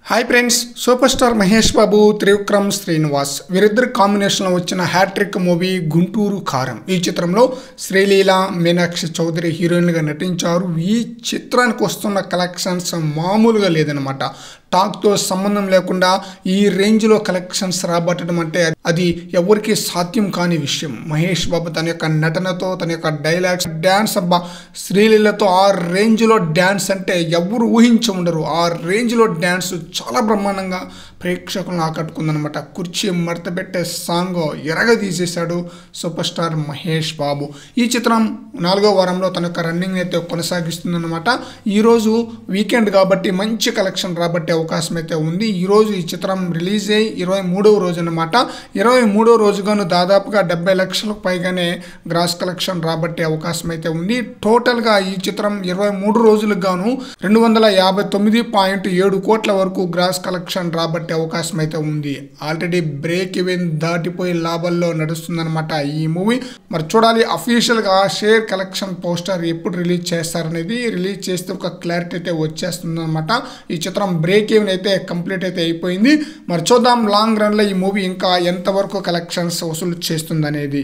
Hi friends, super star Mahesh Babu, Trivikram Srinivas వీరిద్దరి కాంబినేషన్లో వచ్చిన హ్యాట్రిక్ మూవీ గుంటూరు కారం. ఈ చిత్రంలో శ్రీలీల, మీనాక్షి చౌదరి హీరోయిన్గా నటించారు. ఈ చిత్రానికి వస్తున్న కలెక్షన్స్ మామూలుగా లేదనమాట. టాక్తో సంబంధం లేకుండా ఈ రేంజ్లో కలెక్షన్స్ రాబట్టడం అంటే అది ఎవరికి సాధ్యం కాని విషయం. మహేష్ బాబు తన యొక్క నటనతో, తన యొక్క డైలాగ్స్, డ్యాన్స్, అబ్బా శ్రీలీలతో ఆ రేంజ్లో డ్యాన్స్ అంటే ఎవరు ఊహించి ఉండరు. ఆ రేంజ్లో డ్యాన్స్ చాలా బ్రహ్మాండంగా ప్రేక్షకులను ఆకట్టుకుందనమాట. కుర్చీ మడతపెట్టే సాంగ్ ఎరగదీసేశాడు సూపర్ స్టార్ మహేష్ బాబు. ఈ చిత్రం 4వ వారంలో తన యొక్క రన్నింగ్ అయితే కొనసాగిస్తుందన్నమాట. ఈరోజు వీకెండ్ కాబట్టి మంచి కలెక్షన్ రాబట్టే అవకాశం అయితే ఉంది. ఈరోజు ఈ చిత్రం రిలీజ్ అయ్యి 23వ రోజు అనమాట. 23వ రోజుగాను దాదాపుగా 70 లక్షలకు పైగానే గ్రాస్ కలెక్షన్ రాబట్టే అవకాశం అయితే ఉంది. టోటల్గా ఈ చిత్రం 23 రోజులకు గాను 259.7 కోట్ల వరకు గ్రాస్ కలెక్షన్ రాబట్టే అవకాశం అయితే ఉంది. ఆల్రెడీ బ్రేక్ ఈవెన్ దాటిపోయి లాభాల్లో నడుస్తుందన్నమాట ఈ మూవీ. మరి చూడాలి అఫీషియల్గా షేర్ కలెక్షన్ పోస్టర్ ఎప్పుడు రిలీజ్ చేస్తారనేది. రిలీజ్ చేస్తే ఒక క్లారిటీ అయితే వచ్చేస్తుంది అనమాట. ఈ చిత్రం బ్రేక్ ఈవెన్ అయితే కంప్లీట్ అయితే అయిపోయింది. మరి చూద్దాం లాంగ్ రన్లో ఈ మూవీ ఇంకా ఎంతవరకు కలెక్షన్స్ వసూలు చేస్తుంది అనేది.